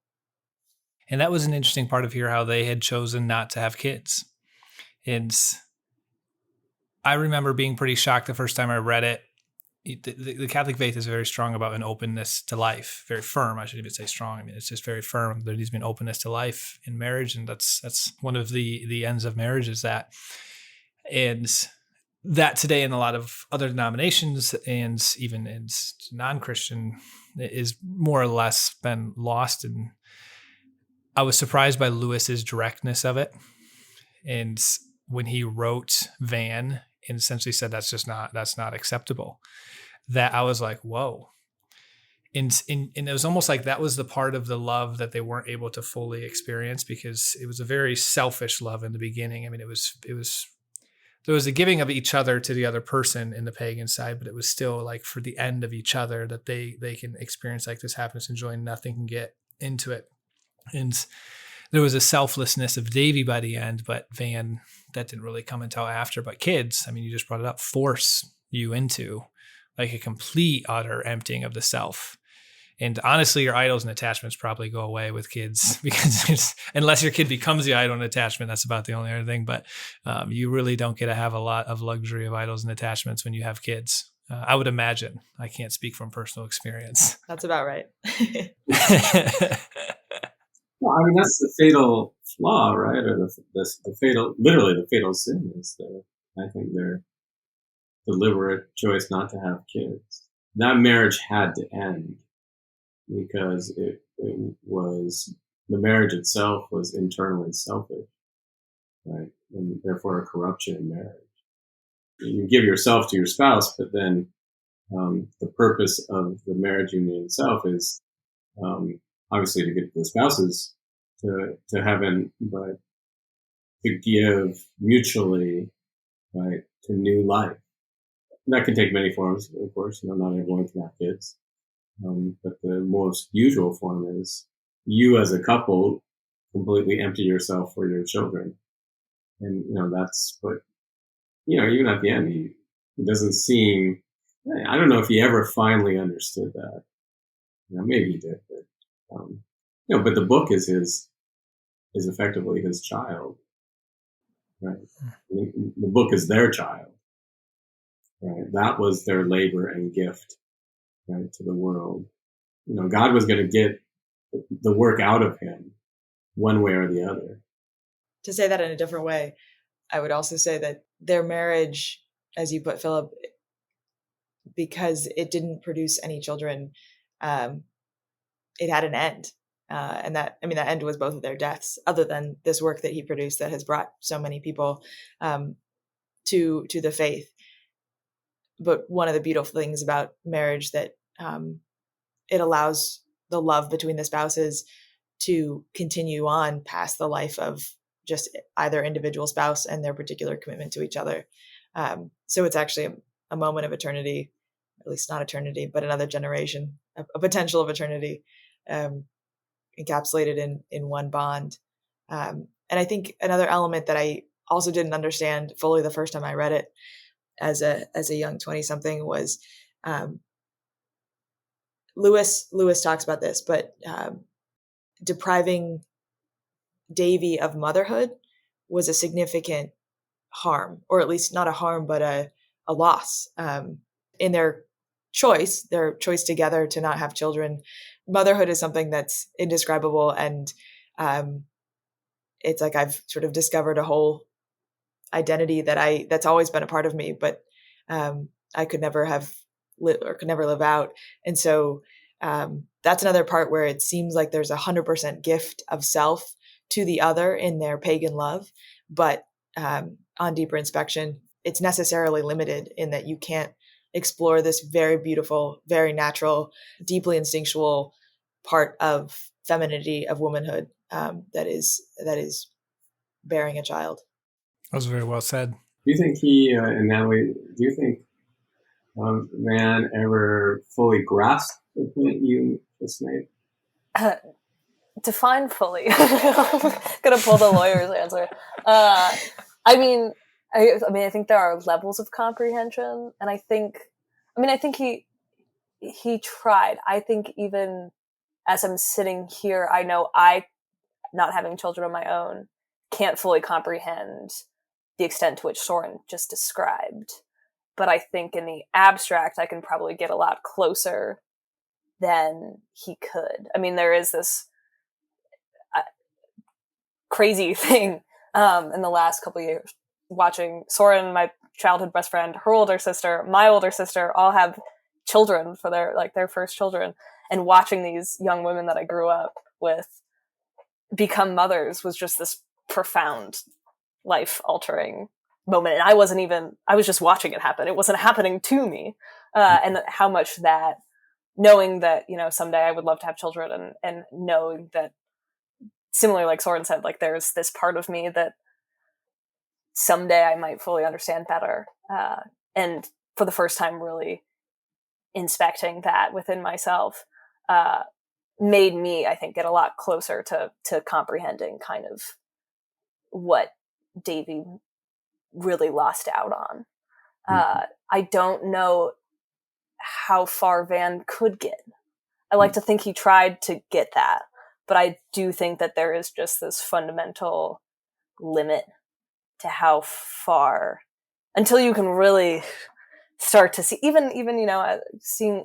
And that was an interesting part of here, how they had chosen not to have kids. And I remember being pretty shocked the first time I read it. The Catholic faith is very strong about an openness to life, very firm. I should even say strong. I mean, it's just very firm. There needs to be an openness to life in marriage, and that's one of the ends of marriage is that. And that today in a lot of other denominations and even in non-Christian is more or less been lost. And I was surprised by Lewis's directness of it. And when he wrote Van and essentially said that's not acceptable, that I was like, whoa. And it was almost like that was the part of the love that they weren't able to fully experience, because it was a very selfish love in the beginning. I mean, there was a giving of each other to the other person in the pagan side, but it was still like for the end of each other that they can experience like this happiness and joy, and nothing can get into it. And there was a selflessness of Davy by the end, but Van, that didn't really come until after. But kids, I mean, you just brought it up, force you into like a complete, utter emptying of the self. And honestly, your idols and attachments probably go away with kids, because unless your kid becomes the idol and attachment, that's about the only other thing. But you really don't get to have a lot of luxury of idols and attachments when you have kids. I would imagine. I can't speak from personal experience. That's about right. Well, I mean, that's the fatal flaw, right? Or the fatal sin is I think their deliberate choice not to have kids. That marriage had to end because it was, the marriage itself was internally selfish, right? And therefore a corruption in marriage. You give yourself to your spouse, but then the purpose of the marriage union itself is obviously to get the spouses to heaven, but to give mutually, right, to new life. And that can take many forms, of course. Not everyone can have kids. But the most usual form is you as a couple completely empty yourself for your children. And, that's what, even at the end, he doesn't seem, I don't know if he ever finally understood that. Maybe he did, but, but the book is effectively his child, right? I mean, the book is their child, right? That was their labor and gift, right, to the world. God was going to get the work out of him one way or the other. To say that in a different way, I would also say that their marriage, as you put, Philip, because it didn't produce any children, it had an end. And that end was both of their deaths, other than this work that he produced that has brought so many people to the faith. But one of the beautiful things about marriage that it allows the love between the spouses to continue on past the life of just either individual spouse and their particular commitment to each other. So it's actually a moment of eternity, at least not eternity, but another generation, a potential of eternity, encapsulated in one bond. And I think another element that I also didn't understand fully the first time I read it as a young 20-something was Lewis talks about this, but depriving Davy of motherhood was a significant harm, or at least not a harm, but a loss in their choice together to not have children. Motherhood is something that's indescribable, and it's like I've sort of discovered a whole identity that's always been a part of me, but I could never live out. And so that's another part where it seems like there's 100% gift of self to the other in their pagan love, but on deeper inspection, it's necessarily limited in that you can't explore this very beautiful, very natural, deeply instinctual part of femininity, of womanhood, that is bearing a child. That was very well said. Do you think and Natalie, do you think Van ever fully grasped the point you just made? Define fully. Gonna pull the lawyer's answer. I mean, I think there are levels of comprehension, and I think he tried. I think even as I'm sitting here, I know I, not having children of my own, can't fully comprehend the extent to which Soren just described. But I think in the abstract, I can probably get a lot closer than he could. I mean, there is this crazy thing in the last couple of years, watching Soren, my childhood best friend, her older sister, my older sister, all have children for their first children, and watching these young women that I grew up with become mothers was just this profound, life-altering moment. And I was just watching it happen. It wasn't happening to me. And how much that, knowing that, someday I would love to have children, and knowing that, similarly, like Soren said, like there's this part of me that someday I might fully understand better. And for the first time, really inspecting that within myself made me, I think, get a lot closer to comprehending kind of what Davy really lost out on. I don't know how far Van could get. I like to think he tried to get that, but I do think that there is just this fundamental limit to how far, until you can really start to see, even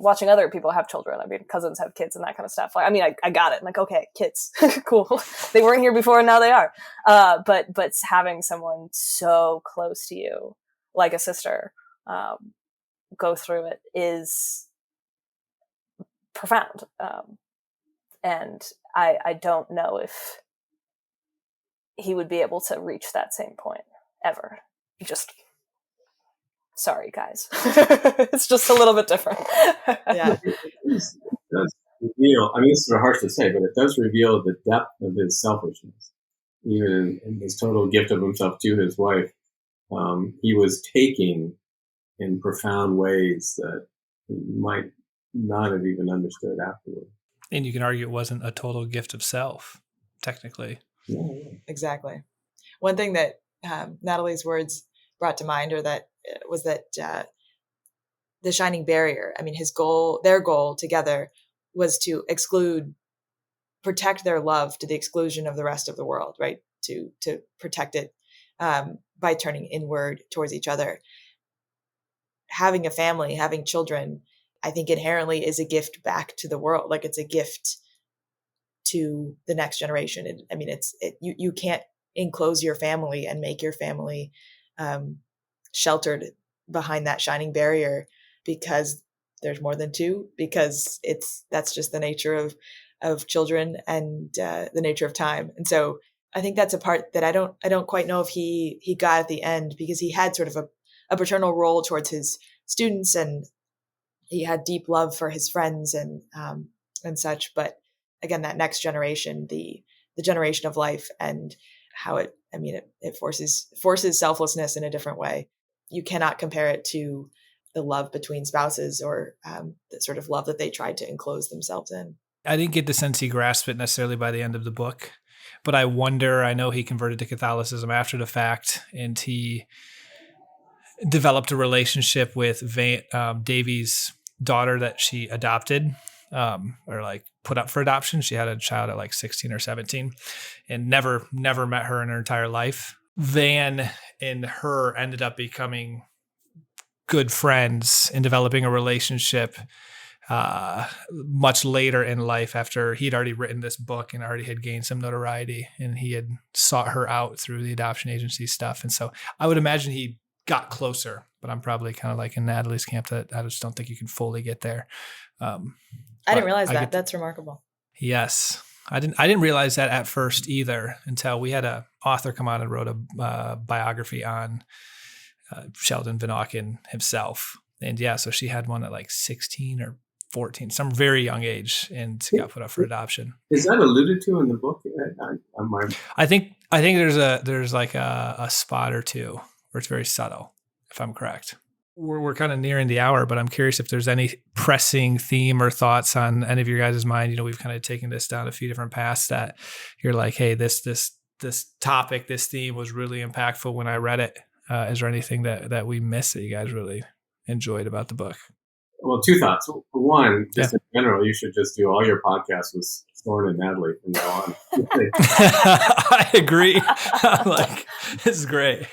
watching other people have children. I mean, cousins have kids and that kind of stuff. Like, I mean, I got it. I'm like, okay, kids, cool. They weren't here before and now they are. But having someone so close to you, like a sister, go through it is profound. And I don't know if he would be able to reach that same point ever. Just, sorry, guys. It's just a little bit different. Yeah. It does reveal, I mean, it's sort of harsh to say, but it does reveal the depth of his selfishness. Even in his total gift of himself to his wife, he was taking in profound ways that he might not have even understood afterward. And you can argue it wasn't a total gift of self, technically. Yeah. Exactly. One thing that Natalie's words brought to mind, or that was that the shining barrier. I mean, their goal together was to protect their love to the exclusion of the rest of the world, right? To protect it by turning inward towards each other. Having a family, having children, I think inherently is a gift back to the world. Like, it's a gift to the next generation. You can't enclose your family and make your family sheltered behind that shining barrier because there's more than two, because that's just the nature of children and the nature of time. And so I think that's a part that I don't quite know if he got at the end, because he had sort of a paternal role towards his students, and he had deep love for his friends and such. But again, that next generation, the generation of life, and how it forces selflessness in a different way. You cannot compare it to the love between spouses, or the sort of love that they tried to enclose themselves in. I didn't get the sense he grasped it necessarily by the end of the book. But I wonder, I know he converted to Catholicism after the fact, and he developed a relationship with Davy's daughter that she adopted, or like put up for adoption. She had a child at like 16 or 17 and never met her in her entire life. Van and her ended up becoming good friends and developing a relationship much later in life, after he'd already written this book and already had gained some notoriety, and he had sought her out through the adoption agency stuff. And so I would imagine he got closer, but I'm probably kind of like in Natalie's camp that I just don't think you can fully get there. I didn't realize that. That's remarkable. Yes. I didn't realize that at first either, until we had a author come on and wrote a biography on Sheldon Vanauken himself. And yeah, so she had one at like 16 or 14, some very young age, and got put up for adoption. Is that alluded to in the book? I think there's like a spot or two where it's very subtle, if I'm correct. We're kind of nearing the hour, but I'm curious if there's any pressing theme or thoughts on any of your guys' mind. You know, we've kind of taken this down a few different paths that you're like, hey, this topic, this theme was really impactful when I read it. Is there anything that we missed that you guys really enjoyed about the book? Well, two thoughts. One, just in general, you should just do all your podcasts with Soren and Natalie from now on. I agree. Like, this is great.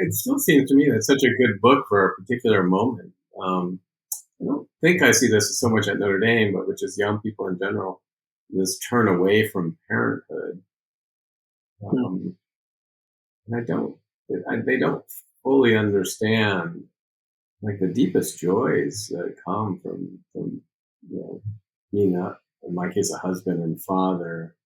It still seems to me that's such a good book for a particular moment. I don't think I see this so much at Notre Dame, but with just young people in general, this turn away from parenthood. And they don't fully understand like the deepest joys that come from being in my case, a husband and father.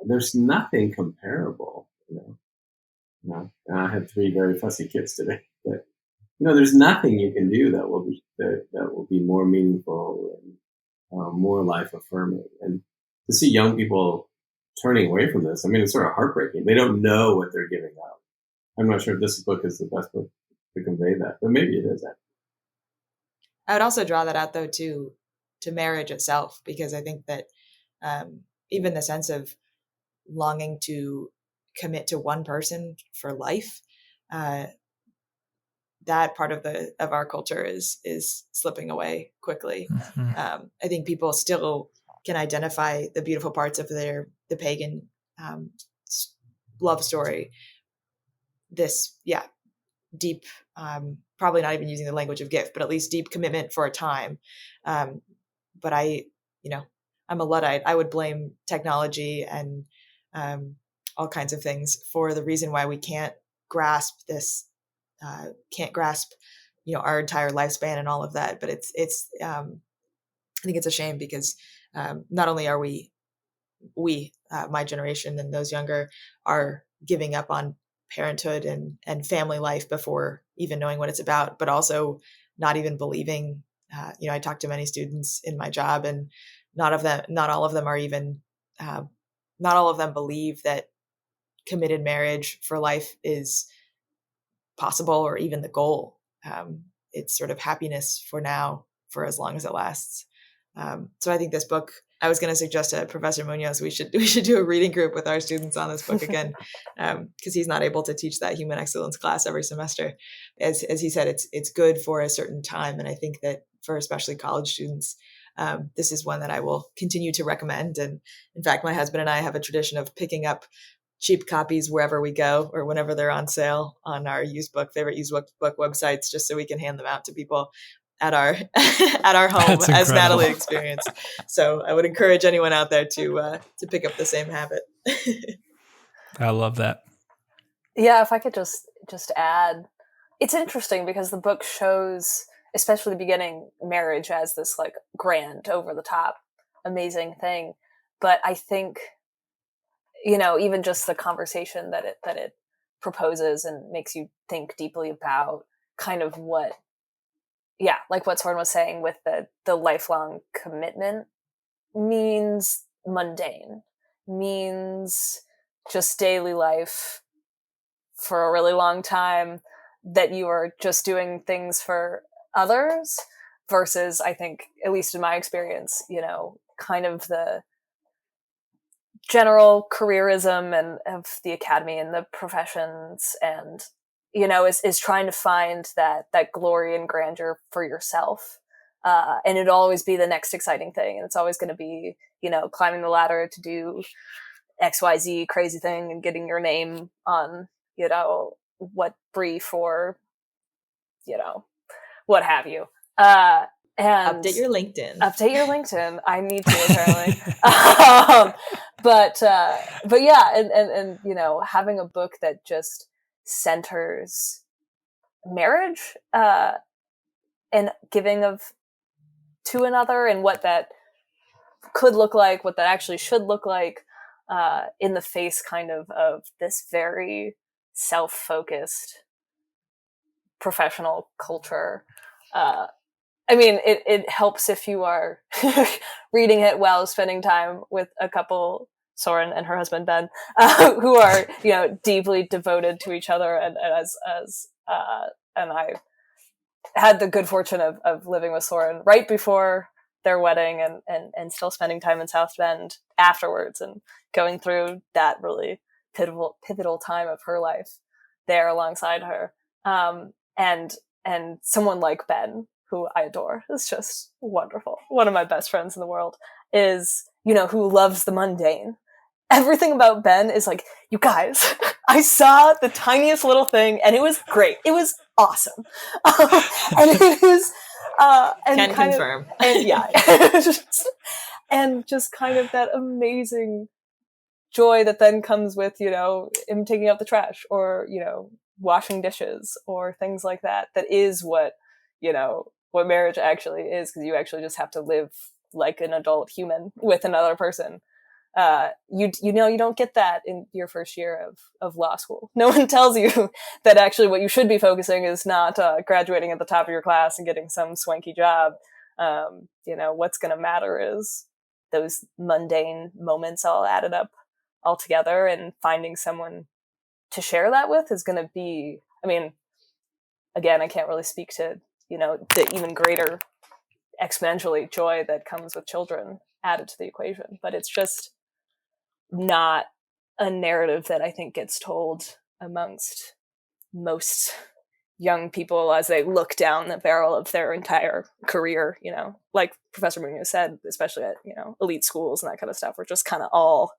There's nothing comparable, And I had 3 very fussy kids today, but there's nothing you can do that will be more meaningful and more life affirming. And to see young people turning away from this, I mean, it's sort of heartbreaking. They don't know what they're giving up. I'm not sure if this book is the best book to convey that, but maybe it is. I would also draw that out, though, to marriage itself, because I think that even the sense of longing to commit to one person for life, that part of our culture is slipping away quickly. Mm-hmm. I think people still can identify the beautiful parts of the pagan love story. This, deep, probably not even using the language of gift, but at least deep commitment for a time. But I'm a Luddite. I would blame technology and all kinds of things for the reason why we can't grasp this, our entire lifespan and all of that. But it's I think it's a shame, because not only are we, my generation and those younger, are giving up on parenthood and family life before even knowing what it's about, but also not even believing. I talk to many students in my job, and not all of them believe that committed marriage for life is possible or even the goal. It's sort of happiness for now, for as long as it lasts. So I think this book, I was going to suggest to Professor Muñoz, we should do a reading group with our students on this book again, because he's not able to teach that human excellence class every semester. As he said, it's good for a certain time. And I think that for especially college students, this is one that I will continue to recommend. And in fact, my husband and I have a tradition of picking up cheap copies wherever we go, or whenever they're on sale on our favorite used book websites, just so we can hand them out to people at our home, as Natalie experienced. So I would encourage anyone out there to pick up the same habit. I love that. Yeah, if I could just add, it's interesting because the book shows, especially the beginning, marriage as this like grand, over the top, amazing thing. But I think, even just the conversation that it proposes and makes you think deeply about, kind of what Soren was saying with the lifelong commitment, means mundane, means just daily life for a really long time, that you are just doing things for others, versus, I think, at least in my experience, kind of the general careerism and of the academy and the professions, and is trying to find that glory and grandeur for yourself, and it'll always be the next exciting thing, and it's always going to be climbing the ladder to do XYZ crazy thing and getting your name on what brief or what have you. And update your LinkedIn. I need to, apparently. But yeah, and having a book that just centers marriage and giving of to another, and what that could look like, what that actually should look like, in the face kind of this very self-focused professional culture. I mean, it helps if you are reading it while spending time with a couple, Soren and her husband Ben, who are deeply devoted to each other, and I had the good fortune of living with Soren right before their wedding, and still spending time in South Bend afterwards, and going through that really pivotal time of her life there alongside her, and someone like Ben, who I adore, is just wonderful. One of my best friends in the world is, who loves the mundane. Everything about Ben is like, you guys, I saw the tiniest little thing and it was great. It was awesome. And it is, can confirm. And just kind of that amazing joy that then comes with, him taking out the trash, or, washing dishes, or things like that. That is what marriage actually is, because you actually just have to live like an adult human with another person. You don't get that in your first year of law school. No one tells you that actually what you should be focusing is not graduating at the top of your class and getting some swanky job. What's going to matter is those mundane moments all added up all together, and finding someone to share that with is going to be, I mean, again, I can't really speak to the even greater exponentially joy that comes with children added to the equation. But it's just not a narrative that I think gets told amongst most young people as they look down the barrel of their entire career, like Professor Muñoz said, especially at, elite schools and that kind of stuff. We're just kind of all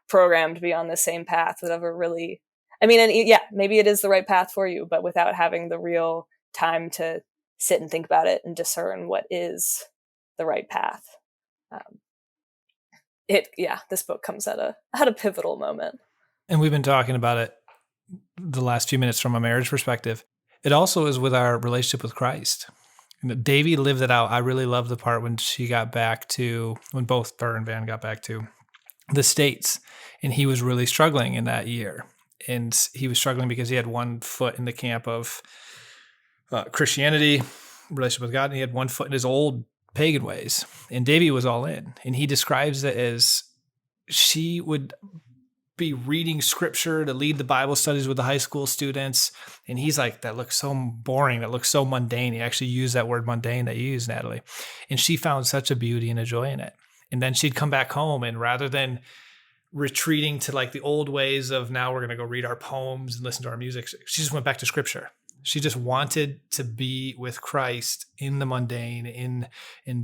programmed to be on the same path that ever really, maybe it is the right path for you, but without having the real time to sit and think about it and discern what is the right path. This book comes at a pivotal moment. And we've been talking about it the last few minutes from a marriage perspective. It also is with our relationship with Christ. And Davy lived it out. I really love the part when when both her and Van got back to the States, and he was really struggling in that year. And he was struggling because he had one foot in the camp of Christianity, relationship with God, and he had one foot in his old pagan ways. And Davy was all in. And he describes it as she would be reading scripture to lead the Bible studies with the high school students. And he's like, that looks so boring. That looks so mundane. He actually used that word mundane that you used, Natalie. And she found such a beauty and a joy in it. And then she'd come back home, and rather than retreating to like the old ways of now we're going to go read our poems and listen to our music, she just went back to scripture. She just wanted to be with Christ in the mundane, in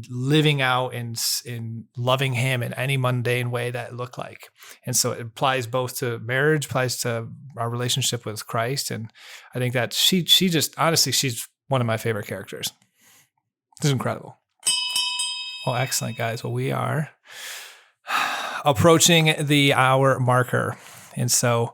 living out and in loving him in any mundane way that looked like. And so it applies both to marriage, applies to our relationship with Christ. And I think that she just, honestly, she's one of my favorite characters. This is incredible. Well, excellent, guys. Well, we are approaching the hour marker. And so,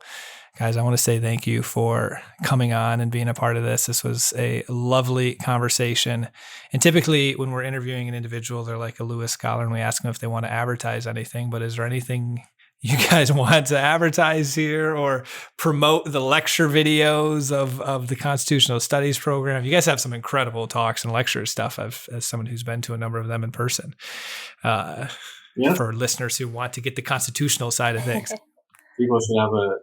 guys, I want to say thank you for coming on and being a part of this. This was a lovely conversation. And typically when we're interviewing an individual, they're like a Lewis scholar, and we ask them if they want to advertise anything. But is there anything you guys want to advertise here or promote the lecture videos of the Constitutional Studies program? You guys have some incredible talks and lecture stuff, as someone who's been to a number of them in person, for listeners who want to get the constitutional side of things. People should have a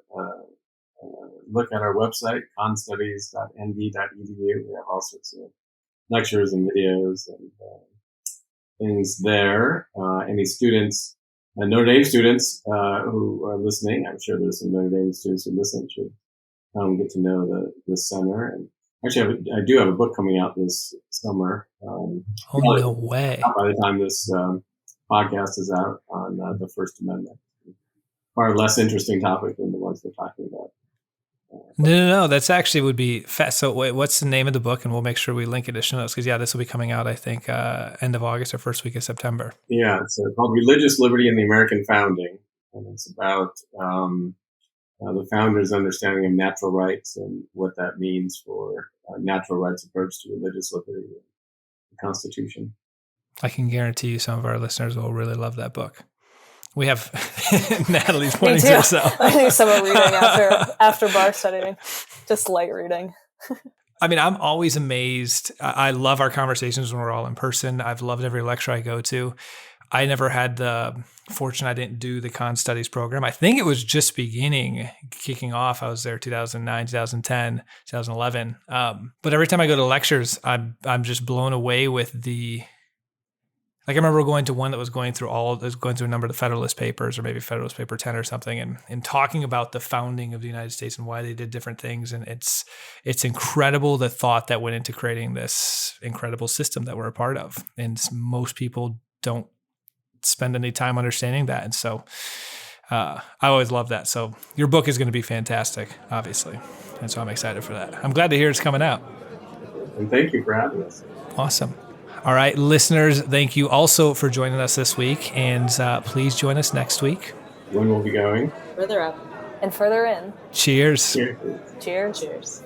look at our website, constudies.nd.edu. We have all sorts of lectures and videos and things there. Any students Notre Dame students who are listening, I'm sure there's some Notre Dame students who listen, should get to know the center. And actually, I do have a book coming out this summer. Oh, no way. By the time this podcast is out, on the First Amendment. Far less interesting topic than the ones we're talking about. No. That's actually would be fast. So wait, what's the name of the book? And we'll make sure we link it to show notes. Because this will be coming out, I think, end of August or first week of September. Yeah, it's called Religious Liberty in the American Founding. And it's about the founders' understanding of natural rights and what that means for natural rights approach to religious liberty and the Constitution. I can guarantee you some of our listeners will really love that book. We have Natalie's pointing to herself. I do some reading after bar studying, just light reading. I mean, I'm always amazed. I love our conversations when we're all in person. I've loved every lecture I go to. I never had the fortune. I didn't do the Con Studies program. I think it was just kicking off. I was there 2009, 2010, 2011. But every time I go to lectures, I'm just blown away with the. Like I remember going to one that was going through a number of the Federalist Papers, or maybe Federalist Paper 10 or something, and talking about the founding of the United States and why they did different things. And it's incredible the thought that went into creating this incredible system that we're a part of. And most people don't spend any time understanding that. And so I always love that. So your book is going to be fantastic, obviously. And so I'm excited for that. I'm glad to hear it's coming out. And thank you for having us. Awesome. All right, listeners, thank you also for joining us this week. And please join us next week. When we'll be going? Further up. And further in. Cheers. Cheers. Cheers. Cheers.